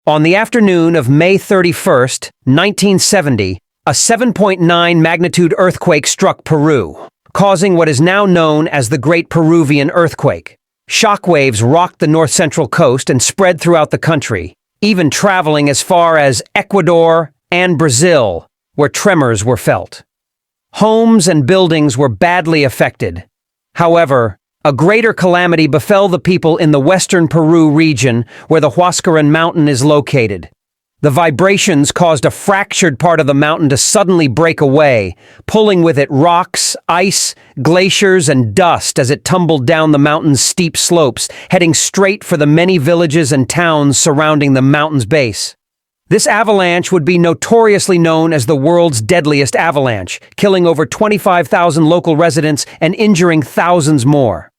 On the afternoon of May 31st, 1970, a 7.9 magnitude earthquake struck Peru, causing what is now known as the Great Peruvian Earthquake. Shockwaves rocked the north-central coast and spread throughout the country, even traveling as far as Ecuador and Brazil, where tremors were felt. Homes and buildings were badly affected. However, a greater calamity befell the people in the western Peru region where the Huascaran mountain is located. The vibrations caused a fractured part of the mountain to suddenly break away, pulling with it rocks, ice, glaciers, and dust as it tumbled down the mountain's steep slopes, heading straight for the many villages and towns surrounding the mountain's base. This avalanche would be notoriously known as the world's deadliest avalanche, killing over 25,000 local residents and injuring thousands more.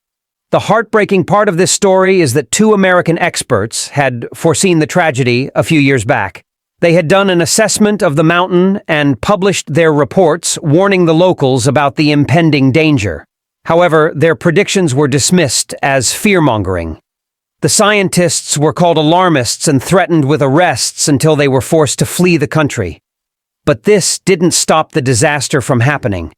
The heartbreaking part of this story is that two American experts had foreseen the tragedy a few years back. They had done an assessment of the mountain and published their reports warning the locals about the impending danger. However, their predictions were dismissed as fear-mongering. The scientists were called alarmists and threatened with arrests until they were forced to flee the country. But this didn't stop the disaster from happening.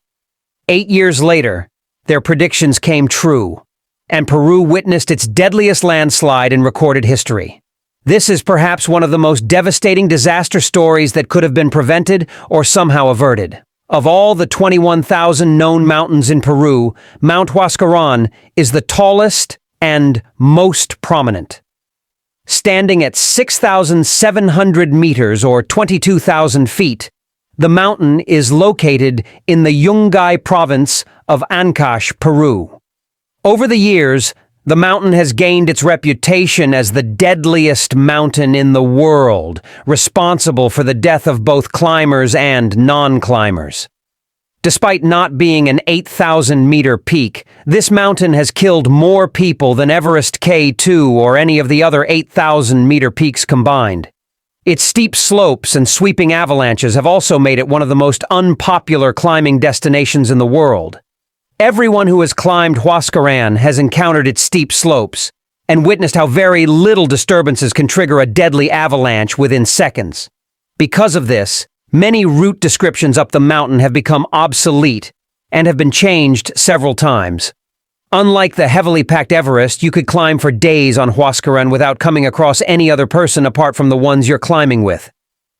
8 years later, their predictions came true, and Peru witnessed its deadliest landslide in recorded history. This is perhaps one of the most devastating disaster stories that could have been prevented or somehow averted. Of all the 21,000 known mountains in Peru, Mount Huascaran is the tallest and most prominent. Standing at 6,700 meters or 22,000 feet, the mountain is located in the Yungay province of Ancash, Peru. Over the years, the mountain has gained its reputation as the deadliest mountain in the world, responsible for the death of both climbers and non-climbers. Despite not being an 8,000-meter peak, this mountain has killed more people than Everest K2 or any of the other 8,000-meter peaks combined. Its steep slopes and sweeping avalanches have also made it one of the most unpopular climbing destinations in the world. Everyone who has climbed Huascaran has encountered its steep slopes and witnessed how very little disturbances can trigger a deadly avalanche within seconds. Because of this, many route descriptions up the mountain have become obsolete and have been changed several times. Unlike the heavily packed Everest, you could climb for days on Huascaran without coming across any other person apart from the ones you're climbing with.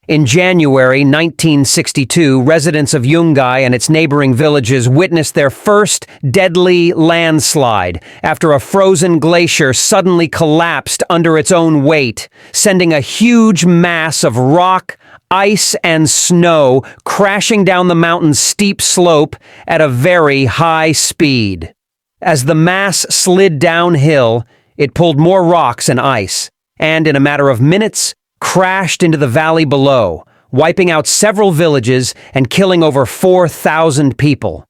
In January 1962, residents of Yungay and its neighboring villages witnessed their first deadly landslide after a frozen glacier suddenly collapsed under its own weight, sending a huge mass of rock, ice, and snow crashing down the mountain's steep slope at a very high speed. As the mass slid downhill, it pulled more rocks and ice, and in a matter of minutes, crashed into the valley below, wiping out several villages and killing over 4,000 people.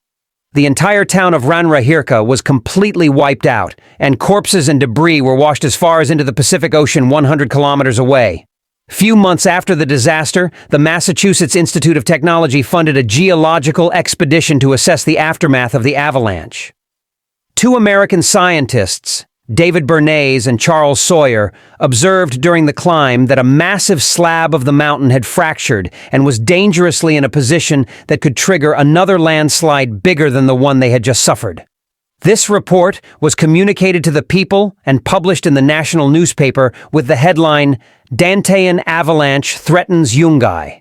The entire town of Ranrahirca was completely wiped out, and corpses and debris were washed as far as into the Pacific Ocean 100 kilometers away. Few months after the disaster, the Massachusetts Institute of Technology funded a geological expedition to assess the aftermath of the avalanche. Two American scientists, David Bernays and Charles Sawyer, observed during the climb that a massive slab of the mountain had fractured and was dangerously in a position that could trigger another landslide bigger than the one they had just suffered. This report was communicated to the people and published in the national newspaper with the headline, "Dantean Avalanche Threatens Yungay."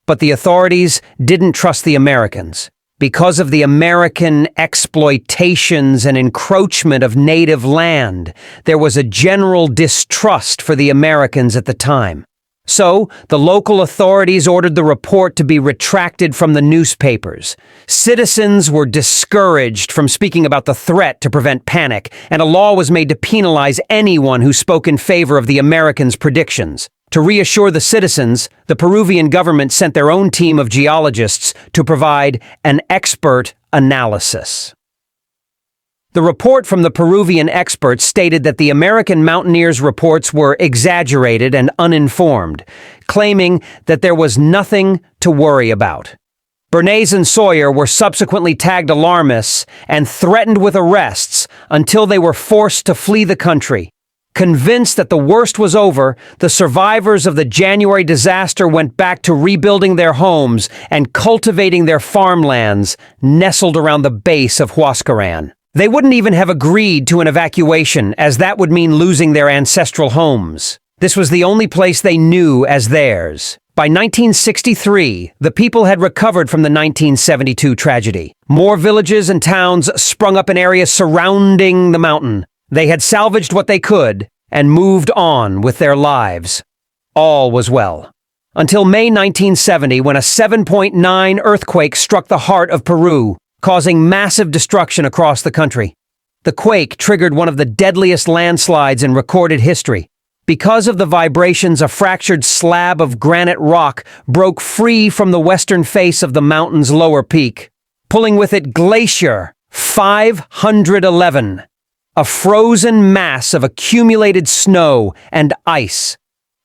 But the authorities didn't trust the Americans. Because of the American exploitations and encroachment of native land, there was a general distrust for the Americans at the time. So, the local authorities ordered the report to be retracted from the newspapers. Citizens were discouraged from speaking about the threat to prevent panic, and a law was made to penalize anyone who spoke in favor of the Americans' predictions. To reassure the citizens, the Peruvian government sent their own team of geologists to provide an expert analysis. The report from the Peruvian experts stated that the American mountaineers' reports were exaggerated and uninformed, claiming that there was nothing to worry about. Bernays and Sawyer were subsequently tagged alarmists and threatened with arrests until they were forced to flee the country. Convinced that the worst was over, the survivors of the January disaster went back to rebuilding their homes and cultivating their farmlands nestled around the base of Huascaran. They wouldn't even have agreed to an evacuation, as that would mean losing their ancestral homes. This was the only place they knew as theirs. By 1963, the people had recovered from the 1972 tragedy. More villages and towns sprung up in areas surrounding the mountain. They had salvaged what they could and moved on with their lives. All was well. Until May 1970, when a 7.9 earthquake struck the heart of Peru, causing massive destruction across the country. The quake triggered one of the deadliest landslides in recorded history. Because of the vibrations, a fractured slab of granite rock broke free from the western face of the mountain's lower peak, pulling with it Glacier 511. A frozen mass of accumulated snow and ice.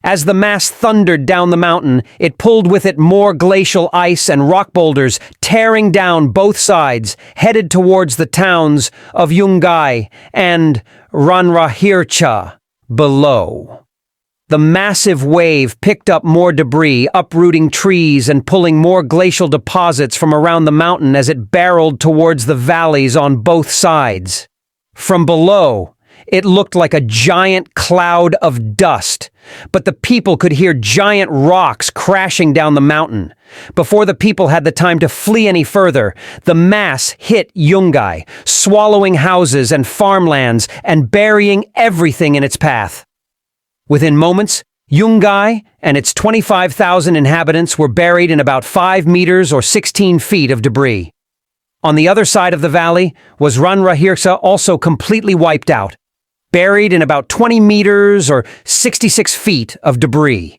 As the mass thundered down the mountain, it pulled with it more glacial ice and rock boulders, tearing down both sides, headed towards the towns of Yungay and Ranrahircha below. The massive wave picked up more debris, uprooting trees and pulling more glacial deposits from around the mountain as it barreled towards the valleys on both sides. From below, it looked like a giant cloud of dust, but the people could hear giant rocks crashing down the mountain. Before the people had the time to flee any further, the mass hit Yungay, swallowing houses and farmlands and burying everything in its path. Within moments, Yungay and its 25,000 inhabitants were buried in about 5 meters or 16 feet of debris. On the other side of the valley was Ranrahircha, also completely wiped out, buried in about 20 meters or 66 feet of debris.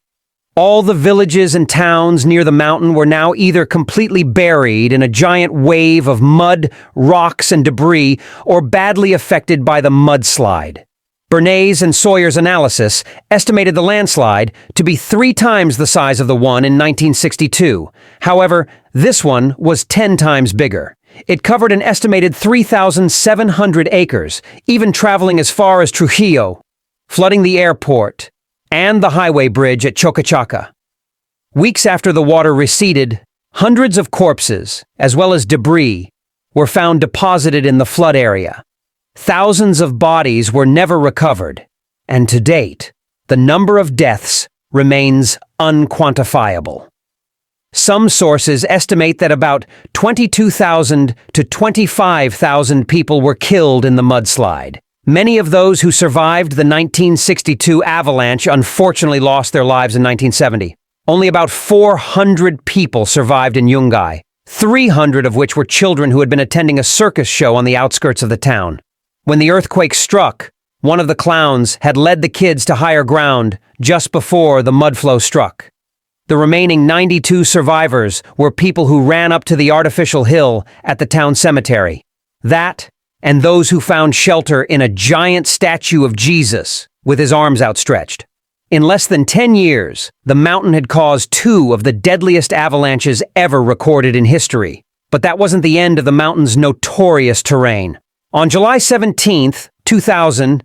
All the villages and towns near the mountain were now either completely buried in a giant wave of mud, rocks, and debris, or badly affected by the mudslide. Bernays and Sawyer's analysis estimated the landslide to be 3 times the size of the one in 1962. However, this one was 10 times bigger. It covered an estimated 3,700 acres, even traveling as far as Trujillo, flooding the airport and the highway bridge at Chocachaca. Weeks after the water receded, hundreds of corpses, as well as debris, were found deposited in the flood area. Thousands of bodies were never recovered, and to date, the number of deaths remains unquantifiable. Some sources estimate that about 22,000 to 25,000 people were killed in the mudslide. Many of those who survived the 1962 avalanche unfortunately lost their lives in 1970. Only about 400 people survived in Yungay, 300 of which were children who had been attending a circus show on the outskirts of the town. When the earthquake struck, one of the clowns had led the kids to higher ground just before the mudflow struck. The remaining 92 survivors were people who ran up to the artificial hill at the town cemetery. That, and those who found shelter in a giant statue of Jesus with his arms outstretched. In less than 10 years, the mountain had caused 2 of the deadliest avalanches ever recorded in history. But that wasn't the end of the mountain's notorious terrain. On July 17, 2000,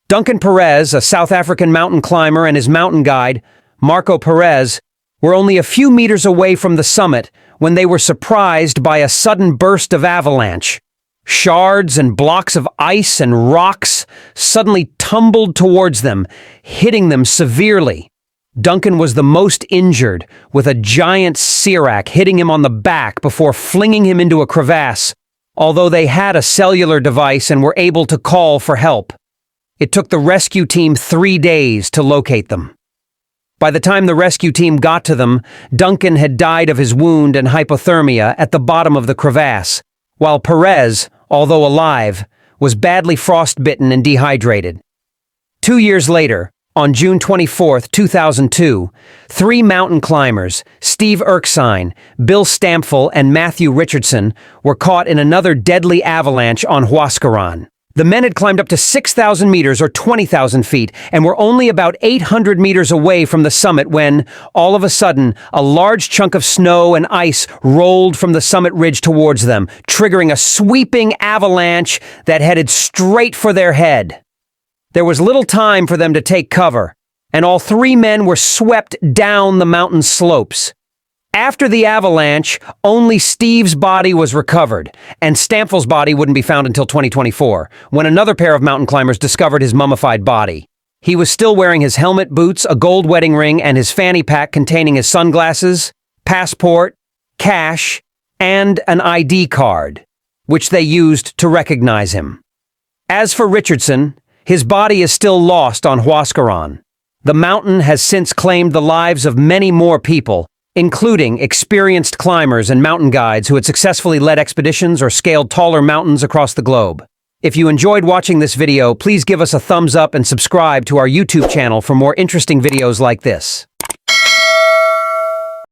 Duncan Perez, a South African mountain climber, and his mountain guide, Marco Perez, were only a few meters away from the summit when they were surprised by a sudden burst of avalanche. Shards and blocks of ice and rocks suddenly tumbled towards them, hitting them severely. Duncan was the most injured, with a giant serac hitting him on the back before flinging him into a crevasse, although they had a cellular device and were able to call for help. It took the rescue team 3 days to locate them. By the time the rescue team got to them, Duncan had died of his wound and hypothermia at the bottom of the crevasse, while Perez, although alive, was badly frostbitten and dehydrated. 2 years later, on June 24, 2002, 3 mountain climbers, Steve Erskine, Bill Stampfel, and Matthew Richardson, were caught in another deadly avalanche on Huascaran. The men had climbed up to 6,000 meters or 20,000 feet and were only about 800 meters away from the summit when, all of a sudden, a large chunk of snow and ice rolled from the summit ridge towards them, triggering a sweeping avalanche that headed straight for their head. There was little time for them to take cover, and all three men were swept down the mountain slopes. After the avalanche, only Steve's body was recovered, and Stampfl's body wouldn't be found until 2024, when another pair of mountain climbers discovered his mummified body. He was still wearing his helmet, boots, a gold wedding ring, and his fanny pack containing his sunglasses, passport, cash, and an ID card, which they used to recognize him. As for Richardson, his body is still lost on Huascaran. The mountain has since claimed the lives of many more people, including experienced climbers and mountain guides who had successfully led expeditions or scaled taller mountains across the globe. If you enjoyed watching this video, please give us a thumbs up and subscribe to our YouTube channel for more interesting videos like this.